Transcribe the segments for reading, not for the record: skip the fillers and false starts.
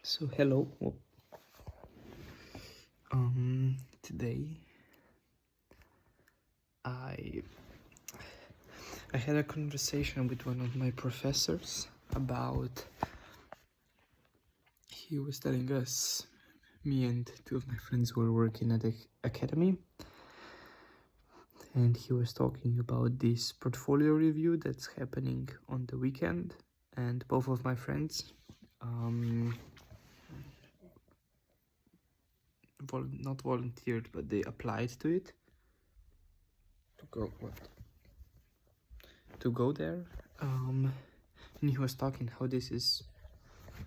So hello. Today I had a conversation with one of my professors about, he was telling us, me and two of my friends who were working at the academy, and he was talking about this portfolio review that's happening on the weekend, and both of my friends not volunteered, but they applied to it to go there. And he was talking how this is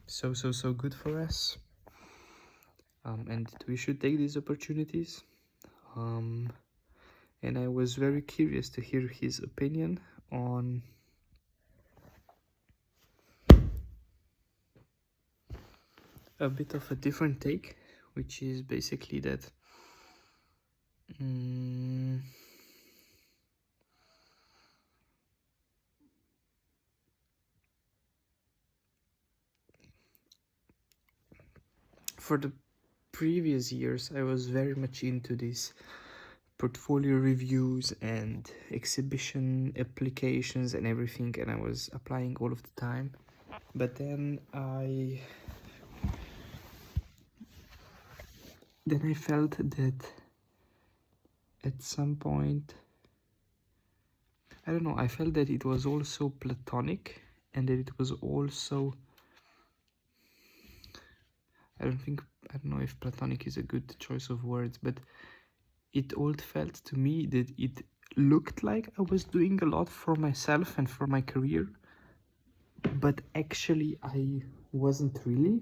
so good for us, and we should take these opportunities. And I was very curious to hear his opinion on a bit of a different take, which is basically that for the previous years I was very much into this portfolio reviews and exhibition applications and everything, and I was applying all of the time. But then I felt that at some point, I don't know, I felt that it was also platonic, and that it was also, I don't know if platonic is a good choice of words, but it all felt to me that it looked like I was doing a lot for myself and for my career, but actually I wasn't really,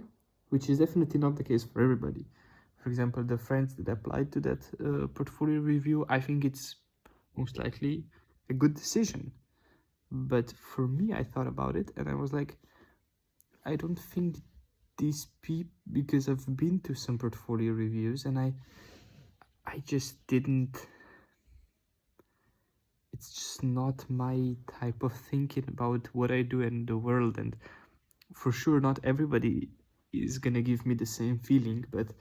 which is definitely not the case for everybody. For example, the friends that applied to that portfolio review, I think it's most likely a good decision. But for me, I thought about it and I was like, I don't think these people, because I've been to some portfolio reviews and I just didn't, it's just not my type of thinking about what I do in the world. And for sure, not everybody is gonna give me the same feeling, but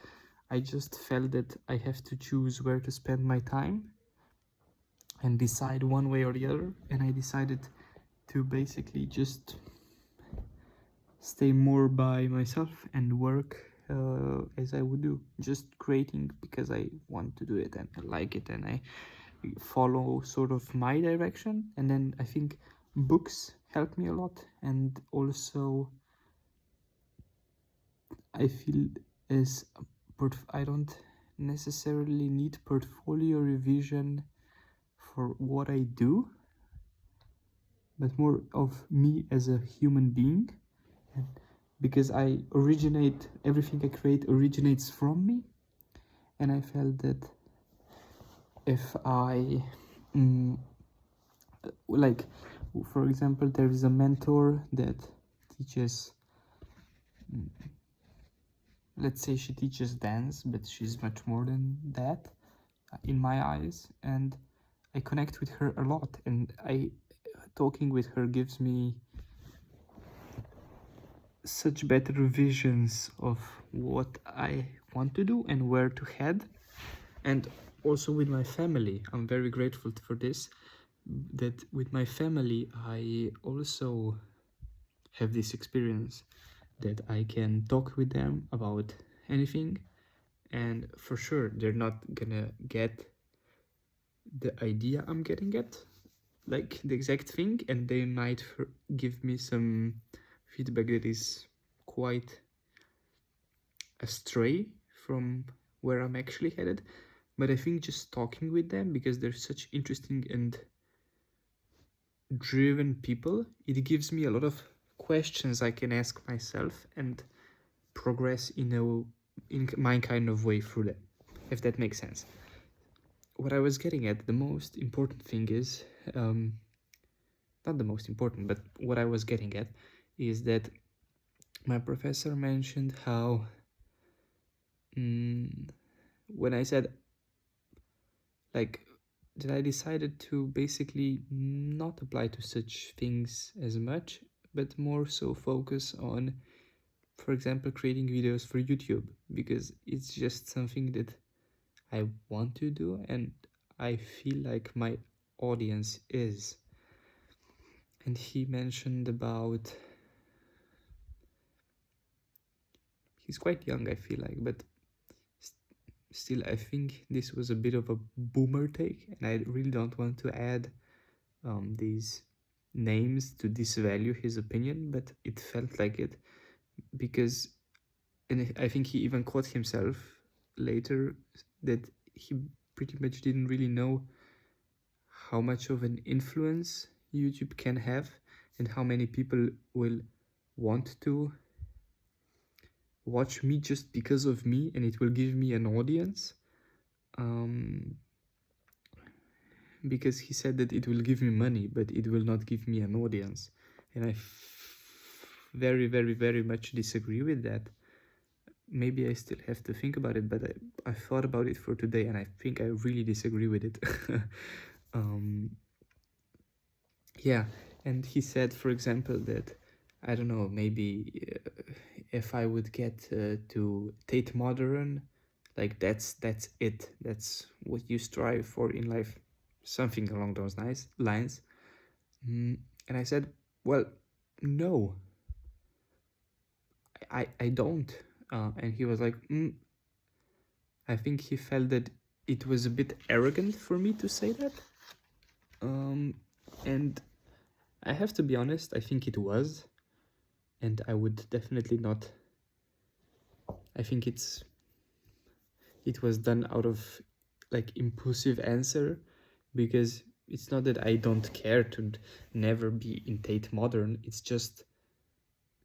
I just felt that I have to choose where to spend my time and decide one way or the other. And I decided to basically just stay more by myself and work as I would do, just creating because I want to do it and I like it and I follow sort of my direction. And then I think books help me a lot, and also I feel as I don't necessarily need portfolio revision for what I do, but more of me as a human being. And because everything I create originates from me, and I felt that if I like, for example, there is a mentor that teaches, let's say she teaches dance, but she's much more than that in my eyes, and I connect with her a lot, and talking with her gives me such better visions of what I want to do and where to head. And also with my family, I'm very grateful for this, that with my family I also have this experience that I can talk with them about anything, and for sure they're not gonna get the idea I'm getting at, like the exact thing, and they might give me some feedback that is quite astray from where I'm actually headed. But I think just talking with them, because they're such interesting and driven people, it gives me a lot of questions I can ask myself and progress in my kind of way through them, if that makes sense. What I was getting at, the most important thing is, not the most important, but what I was getting at is that my professor mentioned how when I said, like, that I decided to basically not apply to such things as much, but more so focus on for example, creating videos for YouTube, because it's just something that I want to do and I feel like my audience is. And he mentioned about, he's quite young, I feel like, but still I think this was a bit of a boomer take, and I really don't want to add these names to disvalue his opinion, but it felt like it, because, and I think he even caught himself later that he pretty much didn't really know how much of an influence YouTube can have and how many people will want to watch me just because of me, and it will give me an audience. Because he said that it will give me money, but it will not give me an audience. And I very, very, very much disagree with that. Maybe I still have to think about it, but I thought about it for today, and I think I really disagree with it. Yeah, and he said, for example, that, I don't know, maybe if I would get to Tate Modern, like that's it. That's what you strive for in life, something along those lines. And I said, well, no, I don't. And he was like, I think he felt that it was a bit arrogant for me to say that. And I have to be honest, I think it was. And I would definitely not. I think it was done out of like impulsive answer, because it's not that I don't care to never be in Tate Modern. It's just,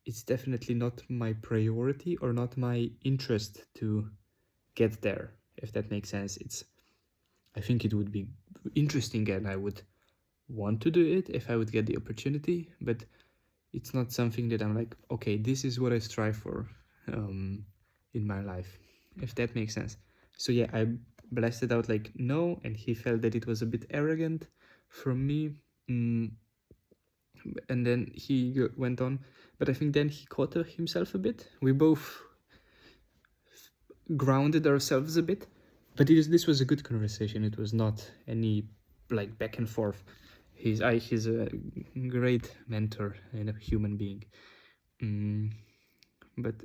it's definitely not my priority or not my interest to get there, if that makes sense. I think it would be interesting and I would want to do it if I would get the opportunity, but it's not something that I'm like, okay, this is what I strive for in my life, if that makes sense. So yeah, I blasted out like no, and he felt that it was a bit arrogant from me. And then he went on, but I think then he caught himself a bit. We both grounded ourselves a bit, but this was a good conversation. It was not any like back and forth. He's a great mentor and a human being. But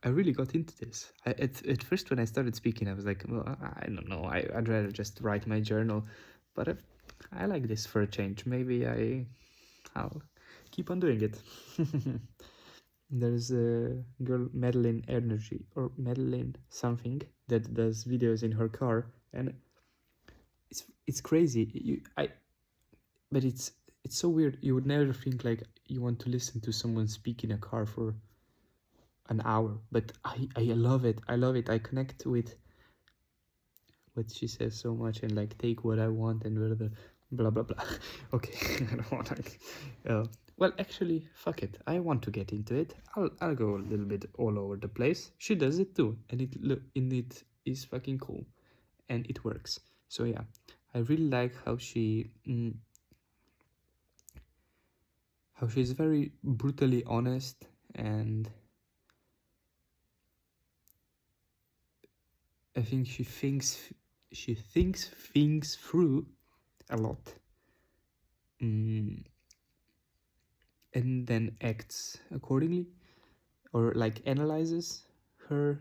I really got into this. At first, when I started speaking, I was like, well, I don't know. I'd rather just write my journal. But I like this for a change. Maybe I'll keep on doing it. There's a girl, Madeline Energy, or Madeline something, that does videos in her car, and it's crazy. But it's so weird. You would never think like you want to listen to someone speak in a car for an hour, but I love it. I love it. I connect with what she says so much, and like take what I want and blah blah blah. Okay, I don't want to. Well, actually, fuck it. I want to get into it. I'll go a little bit all over the place. She does it too, and it is fucking cool, and it works. So yeah, I really like how she's very brutally honest, and I think she thinks things through a lot, and then acts accordingly, or like analyzes her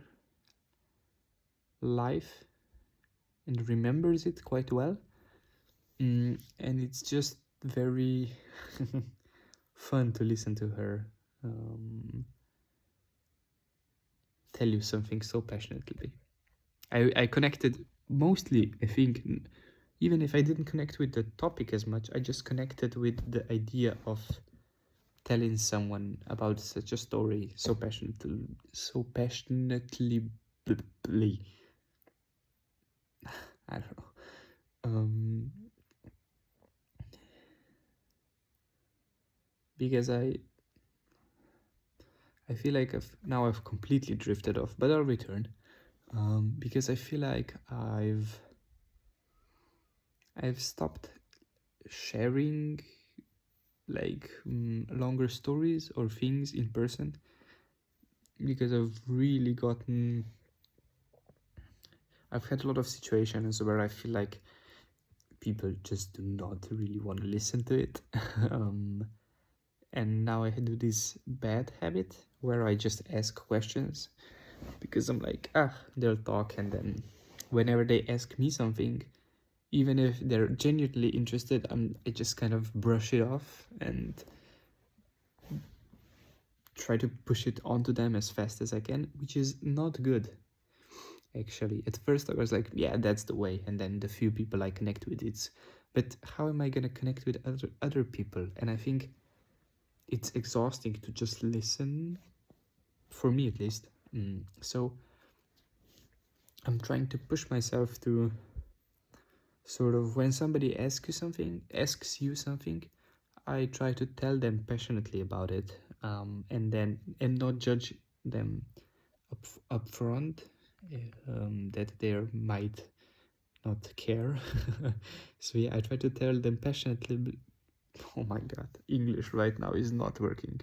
life and remembers it quite well. And it's just very fun to listen to her tell you something so passionately. I connected mostly, I think, even if I didn't connect with the topic as much, I just connected with the idea of telling someone about such a story so passionately. I don't know. Because I feel like I've completely drifted off, but I'll return. Because I feel like I've stopped sharing like longer stories or things in person, because I've had a lot of situations where I feel like people just do not really want to listen to it. And now I do this bad habit where I just ask questions, because I'm like, they'll talk, and then whenever they ask me something, even if they're genuinely interested, I just kind of brush it off and try to push it onto them as fast as I can, which is not good. Actually, at first I was like, yeah, that's the way, and then the few people I connect with, but how am I gonna connect with other people? And I think it's exhausting to just listen, for me at least. So I'm trying to push myself to sort of, when somebody asks you something, I try to tell them passionately about it, and not judge them up front, that they might not care. So yeah, I try to tell them passionately. Oh my god, English right now is not working.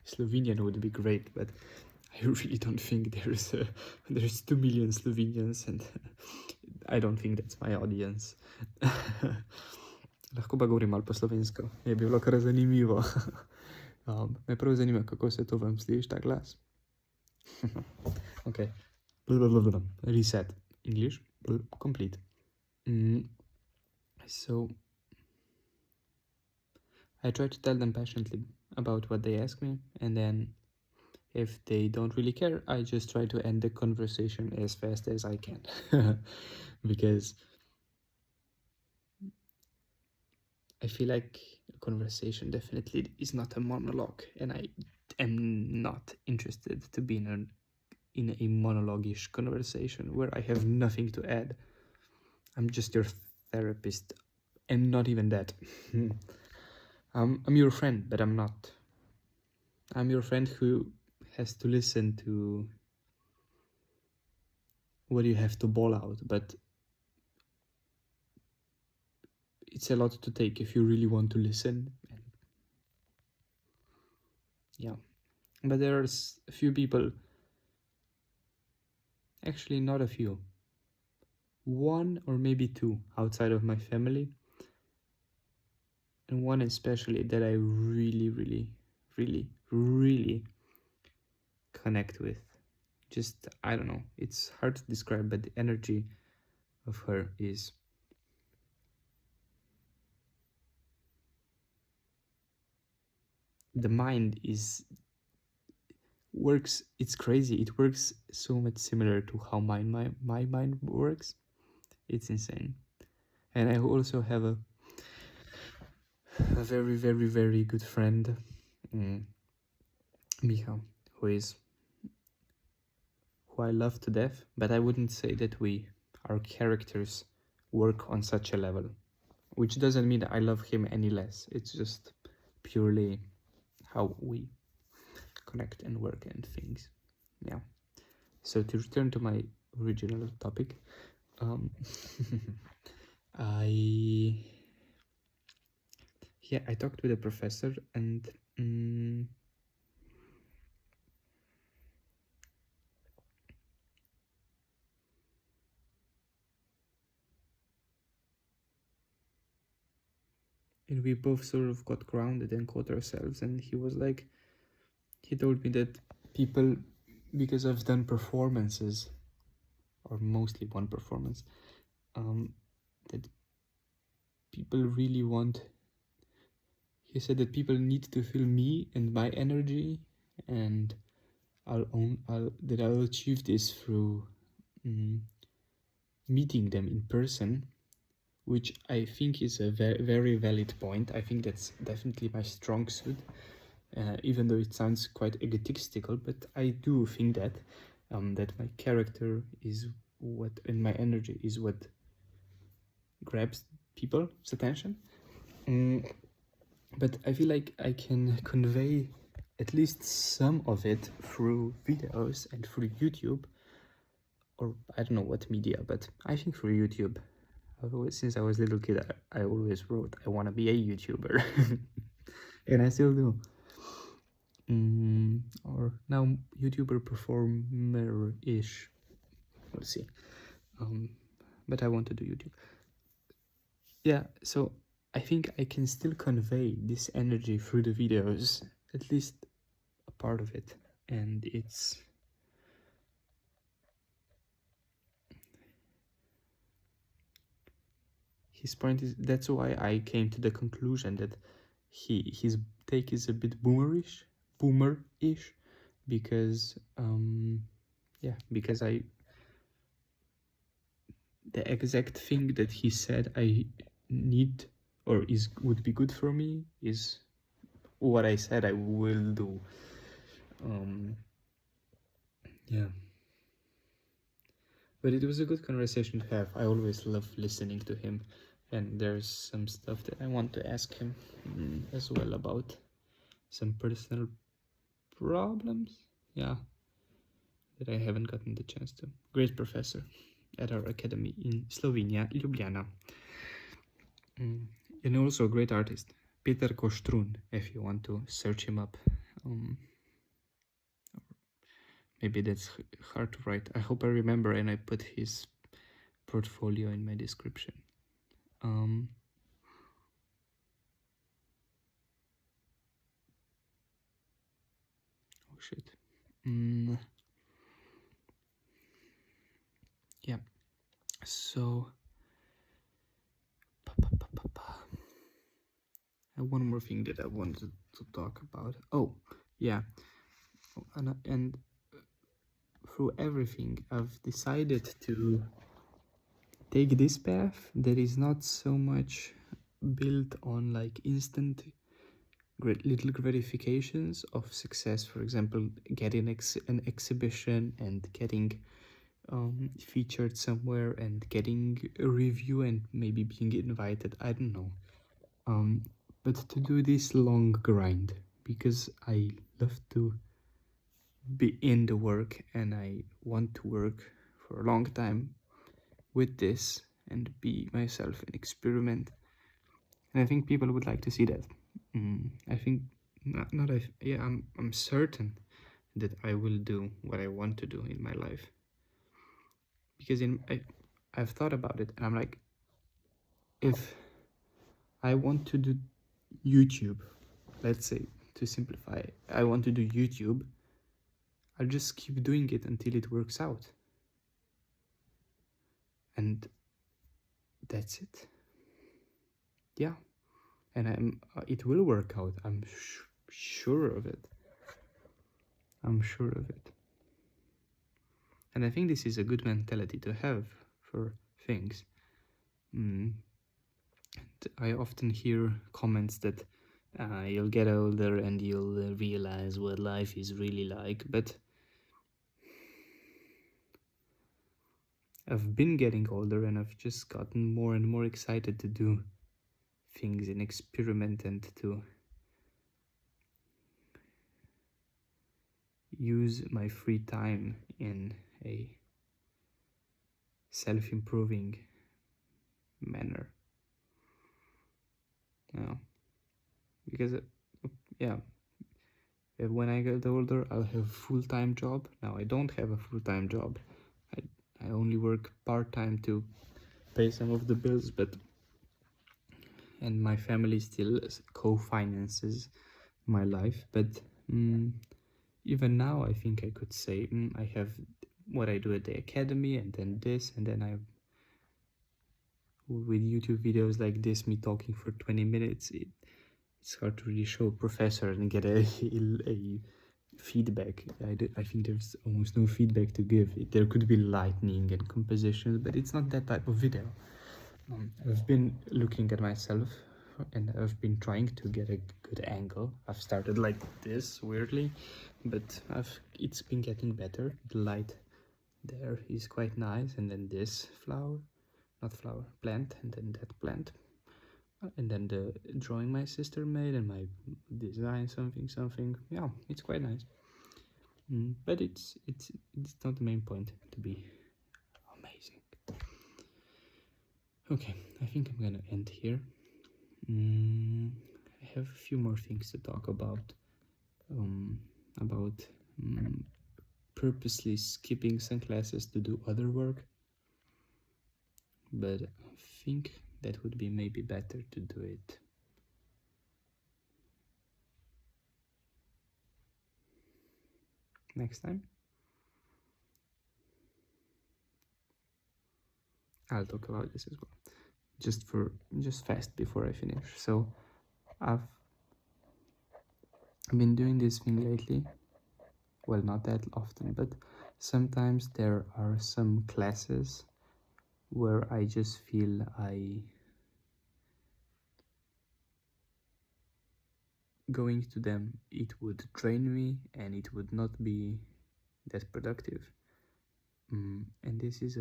Slovenian would be great, but I really don't think there's 2 million Slovenians, and I don't think that's my audience. Lahko pa govorim malo po slovensko, je bilo kar zanimivo. Me prav zanima, kako se to vam sliši, ta glas. Okay. Reset. English. Complete. So I try to tell them passionately about what they ask me, and then if they don't really care, I just try to end the conversation as fast as I can. Because I feel like a conversation definitely is not a monologue, and I am not interested to be in a monologue-ish conversation where I have nothing to add. I'm just your therapist, and not even that. I'm your friend, but I'm not. I'm your friend who has to listen to what you have to bawl out, but it's a lot to take if you really want to listen. Yeah, but there's a few people, actually not a few, one or maybe two outside of my family, and one especially that I really, really, really, really connect with. Just, I don't know, it's hard to describe, but the energy of her is the mind works. It's crazy. It works so much similar to how my mind works. It's insane. And I also have a very, very, very good friend, Micha, who I love to death, but I wouldn't say that our characters work on such a level, which doesn't mean that I love him any less. It's just purely how we connect and work and things. Yeah. So to return to my original topic, I talked with a professor, and we both sort of got grounded and caught ourselves, and he told me that people, because I've done performances, or mostly one performance, that people really he said that people need to feel me and my energy, and I'll achieve this through meeting them in person, which I think is a very, very valid point. I think that's definitely my strong suit, even though it sounds quite egotistical, but I do think that my character is and my energy is what grabs people's attention. But I feel like I can convey at least some of it through videos and through YouTube, or I don't know what media, but I think through YouTube. Since I was a little kid, I always wrote, I want to be a YouTuber. And I still do. Or now YouTuber performer-ish. We'll see. But I want to do YouTube. Yeah, so I think I can still convey this energy through the videos, at least a part of it. And it's... his point is, that's why I came to the conclusion that his take is a bit boomerish, because because the exact thing that he said I need or would be good for me is what I said I will do. Yeah. But it was a good conversation to have. I always love listening to him, and there's some stuff that I want to ask him as well about some personal problems. Yeah, that I haven't gotten the chance to. Great professor at our academy in Slovenia, Ljubljana. And also a great artist, Peter Kostrun, if you want to search him up. Maybe that's hard to write. I hope I remember and I put his portfolio in my description. Oh shit. Yeah. So I have one more thing that I wanted to talk about. Oh, yeah. And through everything, I've decided to take this path that is not so much built on like instant little gratifications of success. For example, getting an exhibition and getting featured somewhere and getting a review and maybe being invited. I don't know. But to do this long grind, because I love to be in the work and I want to work for a long time with this and be myself and experiment. And I think people would like to see that. I think I'm certain that I will do what I want to do in my life, because I've thought about it and I'm like, if I want to do YouTube, let's say, to simplify, I want to do YouTube, I'll just keep doing it until it works out. And that's it. Yeah. And it will work out. I'm sure of it. I'm sure of it. And I think this is a good mentality to have for things. I often hear comments that you'll get older and you'll realize what life is really like, but I've been getting older and I've just gotten more and more excited to do things and experiment and to use my free time in a self-improving manner. Yeah. Because when I get older, I'll have a full-time job. Now I don't have a full-time job. I only work part-time to pay some of the bills, and my family still co-finances my life. But even now, I think I could say I have what I do at the academy, and then this, and then I, with YouTube videos like this, me talking for 20 minutes, it's hard to really show a professor and get a feedback. I think there's almost no feedback to give. There could be lightning and compositions, but it's not that type of video. I've been looking at myself and I've been trying to get a good angle. I've started like this weirdly, but it's been getting better. The light there is quite nice, and then this plant, and then that plant, and then the drawing my sister made and my design something. Yeah, it's quite nice. But it's not the main point to be amazing. Okay, I think I'm gonna end here. I have a few more things to talk about. About purposely skipping some classes to do other work, but I think that would be maybe better to do it next time. I'll talk about this as well, just fast before I finish. So I've been doing this thing lately. Well, not that often, but sometimes there are some classes where I just feel going to them, it would drain me and it would not be that productive. And this is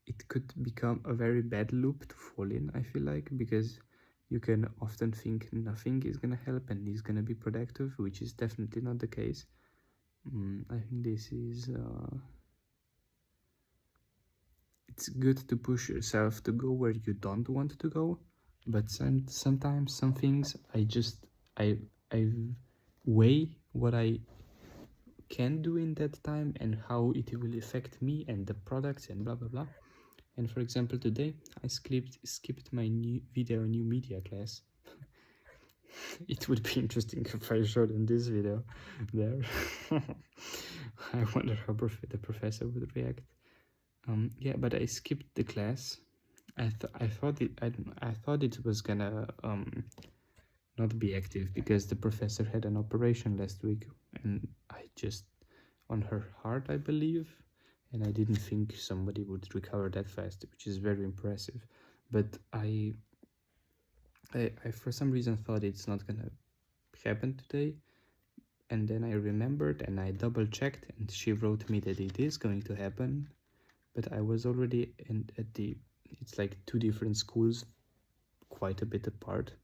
it could become a very bad loop to fall in, I feel like, because you can often think nothing is gonna help and is gonna be productive, which is definitely not the case. I think this is it's good to push yourself to go where you don't want to go, but sometimes some things I weigh what I can do in that time and how it will affect me and the products and blah blah blah. And for example, today I skipped my new media class. It would be interesting if I showed in this video there. I wonder how the professor would react. Yeah, but I skipped the class. I thought it was gonna not be active because the professor had an operation last week, and I just on her heart, I believe, and I didn't think somebody would recover that fast, which is very impressive. But I for some reason thought it's not gonna happen today, and then I remembered and I double checked, and she wrote me that it is going to happen. But I was already it's like two different schools, quite a bit apart.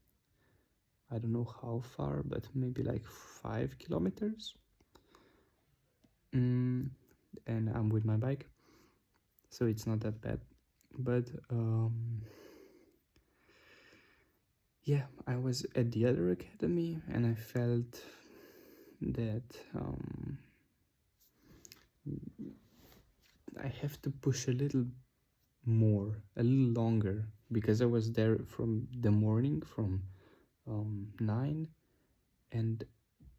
I don't know how far, but maybe like 5 kilometers. And I'm with my bike, so it's not that bad. But yeah, I was at the other academy and I felt that I have to push a little longer, because I was there from the morning, from 9 and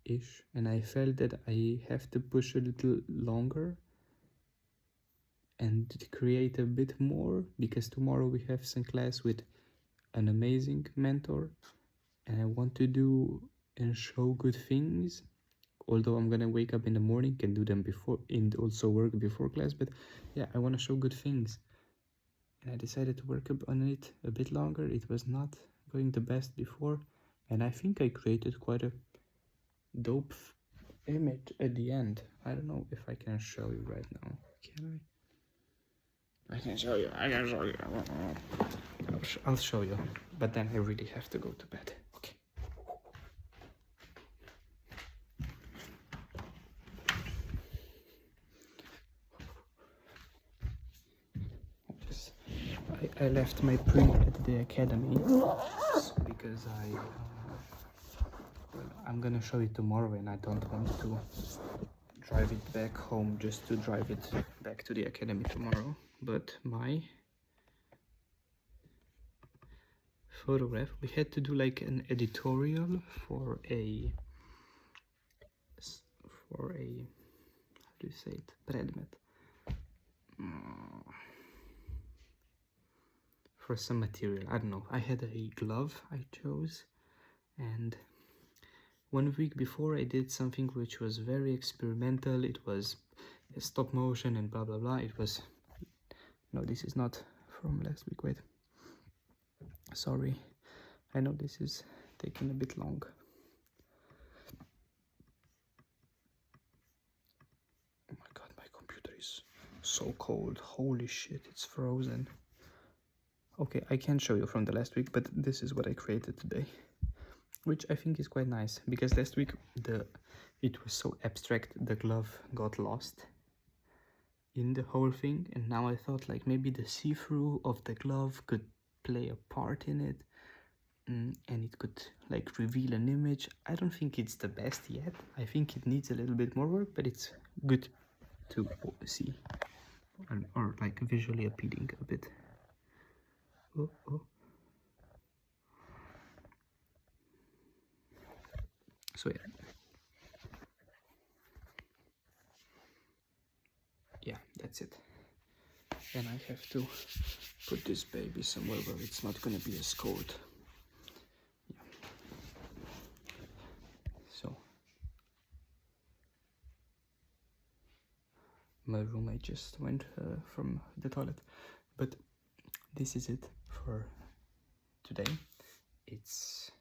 ish, and I felt that I have to push a little longer and create a bit more, because tomorrow we have some class with an amazing mentor and I want to do and show good things, although I'm gonna wake up in the morning and do them before and also work before class. But yeah, I want to show good things, and I decided to work on it a bit longer. It was not going the best before, and I think I created quite a dope image at the end. I don't know if I can show you right now. Can I can show you. I'll show you, but then I really have to go to bed. Okay. I left my print at the academy because I'm gonna show it tomorrow, and I don't want to drive it back home just to drive it back to the academy tomorrow. But my photograph, we had to do like an editorial for a how do you say it, predmet, for some material. I don't know, I had a glove I chose, and 1 week before I did something which was very experimental. It was a stop motion and blah blah blah. It was, no, this is not from last week, wait, sorry, I know this is taking a bit long. Oh my god, my computer is so cold, holy shit, it's frozen. Okay, I can't show you from the last week, but this is what I created today, which I think is quite nice, because last week it was so abstract, the glove got lost in the whole thing, and now I thought like maybe the see-through of the glove could play a part in it, and it could like reveal an image. I don't think it's the best yet. I think it needs a little bit more work, but it's good to see, or like visually appealing a bit. Oh. So yeah, that's it. And I have to put this baby somewhere where it's not gonna be as cold. Yeah. So my roommate just went from the toilet, but this is it for today. It's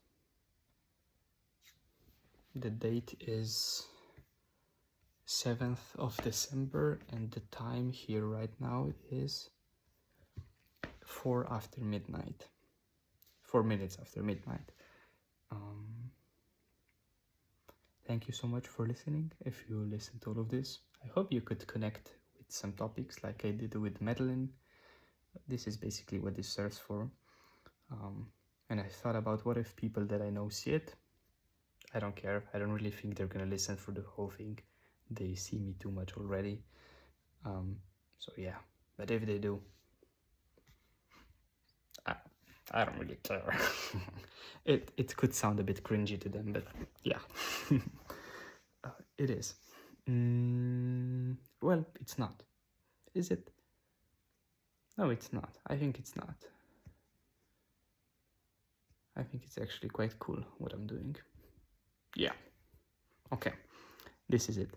the date is 7th of December, and the time here right now is 4 after midnight. 4 minutes after midnight. Thank you so much for listening. If you listened to all of this, I hope you could connect with some topics like I did with Madeline. This is basically what this serves for. And I thought about, what if people that I know see it? I don't care. I don't really think they're gonna listen for the whole thing. They see me too much already. So yeah, but if they do, I don't really care. It could sound a bit cringy to them, but yeah, it is. Well, it's not. Is it? No, it's not. I think it's not. I think it's actually quite cool what I'm doing. Yeah. Okay. This is it.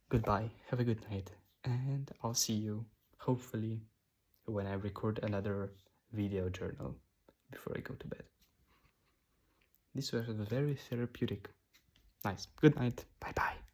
Goodbye. Have a good night. And I'll see you, hopefully, when I record another video journal before I go to bed. This was very therapeutic. Nice. Good night. Bye-bye.